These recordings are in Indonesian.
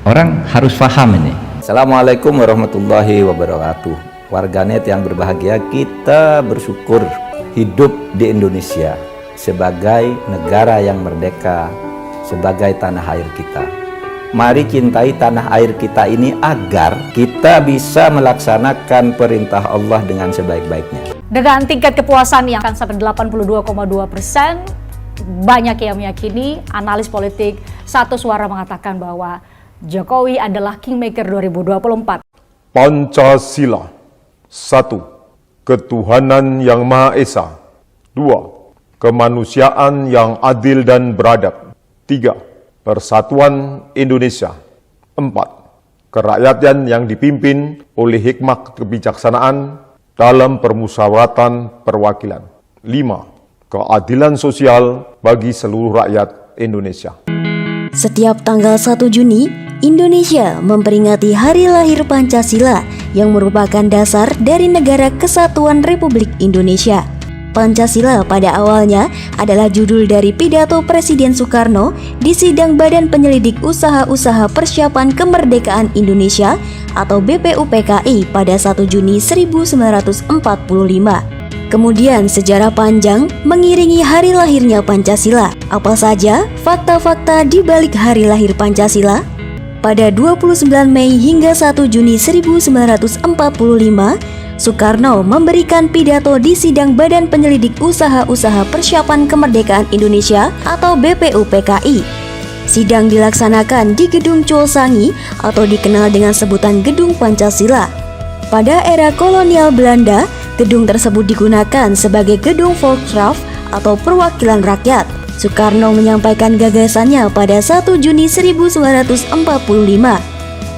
Orang harus paham ini. Assalamualaikum warahmatullahi wabarakatuh. Warganet yang berbahagia, kita bersyukur hidup di Indonesia sebagai negara yang merdeka, sebagai tanah air kita. Mari cintai tanah air kita ini agar kita bisa melaksanakan perintah Allah dengan sebaik-baiknya. Dengan tingkat kepuasan yang akan sampai 82,2%, banyak yang meyakini, analis politik satu suara mengatakan bahwa Jokowi adalah Kingmaker 2024. Pancasila. 1. Ketuhanan yang Maha Esa. 2. Kemanusiaan yang adil dan beradab. 3. Persatuan Indonesia. 4. Kerakyatan yang dipimpin oleh hikmah kebijaksanaan dalam permusyawaratan perwakilan. 5. Keadilan sosial bagi seluruh rakyat Indonesia. Setiap tanggal 1 Juni, Indonesia memperingati Hari Lahir Pancasila yang merupakan dasar dari Negara Kesatuan Republik Indonesia. Pancasila pada awalnya adalah judul dari pidato Presiden Soekarno di sidang Badan Penyelidik Usaha-Usaha Persiapan Kemerdekaan Indonesia atau BPUPKI pada 1 Juni 1945. Kemudian sejarah panjang mengiringi hari lahirnya Pancasila. Apa saja fakta-fakta di balik hari lahir Pancasila? Pada 29 Mei hingga 1 Juni 1945, Soekarno memberikan pidato di sidang Badan Penyelidik Usaha-Usaha Persiapan Kemerdekaan Indonesia atau BPUPKI. Sidang dilaksanakan di Gedung Colsangi atau dikenal dengan sebutan Gedung Pancasila. Pada era kolonial Belanda, gedung tersebut digunakan sebagai gedung Volksraad atau perwakilan rakyat. Soekarno menyampaikan gagasannya pada 1 Juni 1945,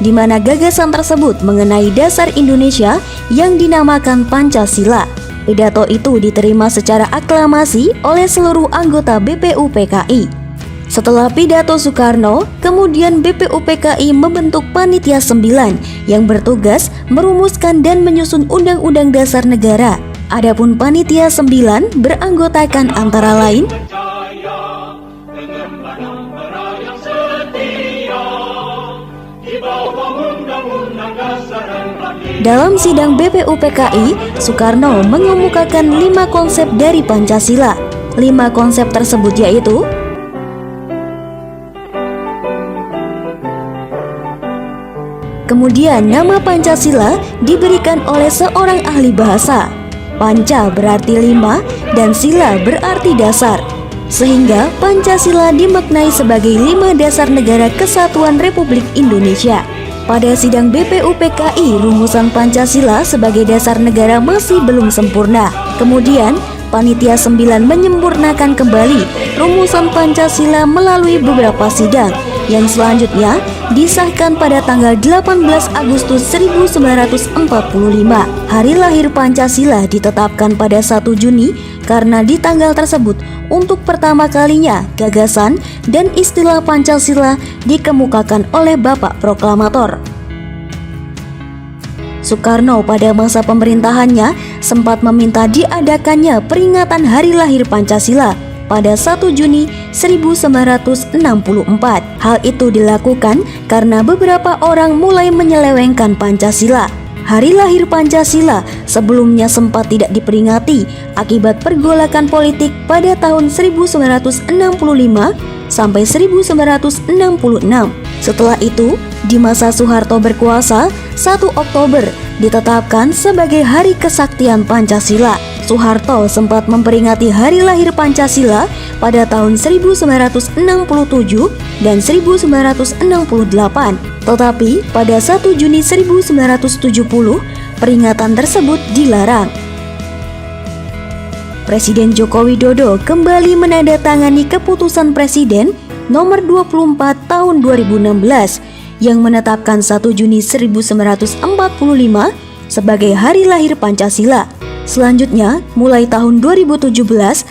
di mana gagasan tersebut mengenai dasar Indonesia yang dinamakan Pancasila. Pidato itu diterima secara aklamasi oleh seluruh anggota BPUPKI. Setelah pidato Soekarno, kemudian BPUPKI membentuk Panitia 9 yang bertugas merumuskan dan menyusun Undang-Undang Dasar Negara. Adapun Panitia 9 beranggotakan antara lain dalam sidang BPUPKI, Soekarno mengemukakan 5 konsep dari Pancasila. 5 konsep tersebut yaitu kemudian nama Pancasila diberikan oleh seorang ahli bahasa. Panca berarti 5 dan sila berarti dasar. Sehingga Pancasila dimaknai sebagai 5 dasar negara kesatuan Republik Indonesia. Pada sidang BPUPKI, rumusan Pancasila sebagai dasar negara masih belum sempurna. Kemudian, Panitia 9 menyempurnakan kembali rumusan Pancasila melalui beberapa sidang yang selanjutnya disahkan pada tanggal 18 Agustus 1945. Hari lahir Pancasila ditetapkan pada 1 Juni karena di tanggal tersebut untuk pertama kalinya gagasan dan istilah Pancasila dikemukakan oleh Bapak Proklamator. Soekarno pada masa pemerintahannya sempat meminta diadakannya peringatan Hari Lahir Pancasila pada 1 Juni 1964. Hal itu dilakukan karena beberapa orang mulai menyelewengkan Pancasila. Hari lahir Pancasila sebelumnya sempat tidak diperingati akibat pergolakan politik pada tahun 1965 sampai 1966. Setelah itu, di masa Soeharto berkuasa, 1 Oktober ditetapkan sebagai Hari Kesaktian Pancasila. Soeharto sempat memperingati hari lahir Pancasila pada tahun 1967 dan 1968. Tetapi pada 1 Juni 1970, peringatan tersebut dilarang. Presiden Joko Widodo kembali menandatangani keputusan Presiden nomor 24 tahun 2016 yang menetapkan 1 Juni 1945 sebagai hari lahir Pancasila. Selanjutnya, mulai tahun 2017,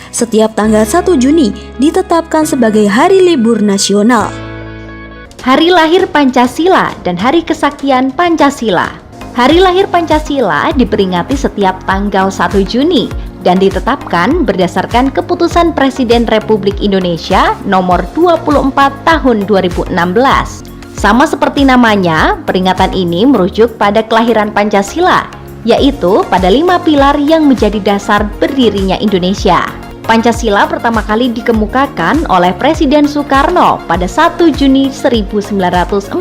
setiap tanggal 1 Juni ditetapkan sebagai hari libur nasional. Hari lahir Pancasila dan Hari Kesaktian Pancasila. Hari lahir Pancasila diperingati setiap tanggal 1 Juni dan ditetapkan berdasarkan keputusan Presiden Republik Indonesia nomor 24 tahun 2016. Sama seperti namanya, peringatan ini merujuk pada kelahiran Pancasila, yaitu pada 5 pilar yang menjadi dasar berdirinya Indonesia. Pancasila pertama kali dikemukakan oleh Presiden Soekarno pada 1 Juni 1945.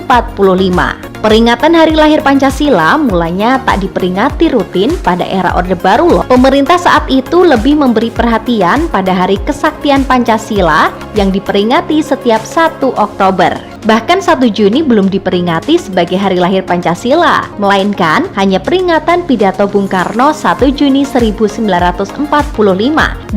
Peringatan Hari Lahir Pancasila mulanya tak diperingati rutin pada era Orde Baru loh. Pemerintah saat itu lebih memberi perhatian pada Hari Kesaktian Pancasila yang diperingati setiap 1 Oktober. Bahkan 1 Juni belum diperingati sebagai Hari Lahir Pancasila, melainkan hanya peringatan pidato Bung Karno 1 Juni 1945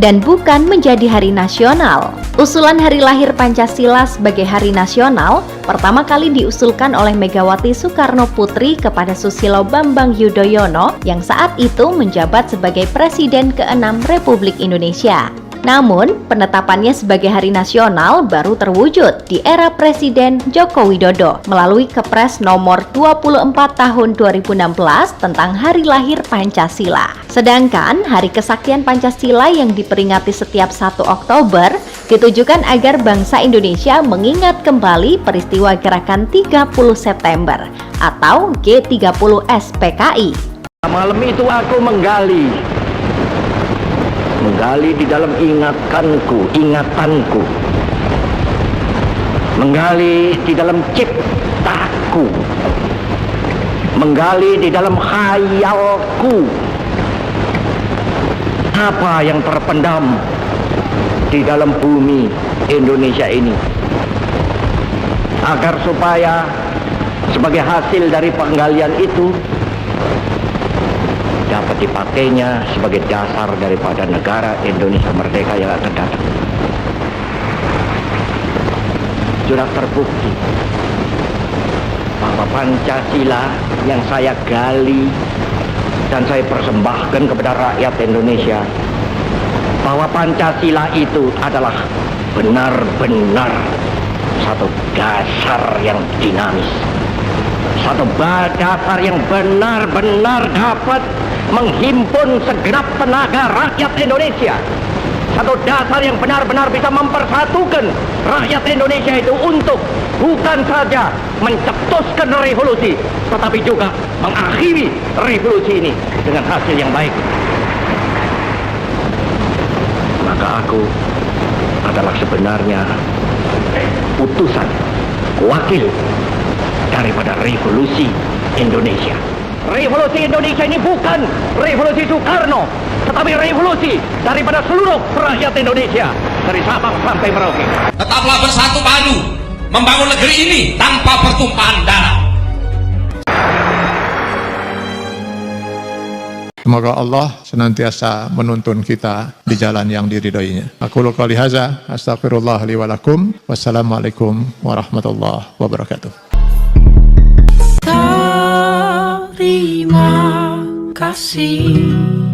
dan bukan menjadi hari nasional. Usulan Hari Lahir Pancasila sebagai hari nasional pertama kali diusulkan oleh Megawati Soekarno Putri kepada Susilo Bambang Yudhoyono yang saat itu menjabat sebagai Presiden ke-6 Republik Indonesia. Namun, penetapannya sebagai hari nasional baru terwujud di era Presiden Joko Widodo melalui Kepres nomor 24 tahun 2016 tentang Hari Lahir Pancasila. Sedangkan Hari Kesaktian Pancasila yang diperingati setiap 1 Oktober ditujukan agar bangsa Indonesia mengingat kembali peristiwa Gerakan 30 September atau G30 SPKI. Malam itu aku menggali di dalam ingatanku, menggali di dalam ciptaku, menggali di dalam khayalku, apa yang terpendam di dalam bumi Indonesia ini, agar supaya sebagai hasil dari penggalian itu dapat dipakainya sebagai dasar daripada negara Indonesia merdeka yang akan datang. Sudah terbukti bahwa Pancasila yang saya gali dan saya persembahkan kepada rakyat Indonesia, bahwa Pancasila itu adalah benar-benar satu dasar yang dinamis, satu dasar yang benar-benar dapat menghimpun segenap tenaga rakyat Indonesia, satu dasar yang benar-benar bisa mempersatukan rakyat Indonesia itu untuk bukan saja mencetuskan revolusi, tetapi juga mengakhiri revolusi ini dengan hasil yang baik. Maka aku adalah sebenarnya utusan, wakil daripada revolusi Indonesia. Revolusi Indonesia ini bukan revolusi Soekarno, tetapi revolusi daripada seluruh rakyat Indonesia dari Sabang sampai Merauke. Tetaplah bersatu padu membangun negeri ini tanpa pertumpahan darah. Semoga Allah senantiasa menuntun kita di jalan yang diridhoinya. Aku qouli hadza, astaghfirullah li wa lakum. Wassalamualaikum warahmatullahi wabarakatuh. Terima kasih.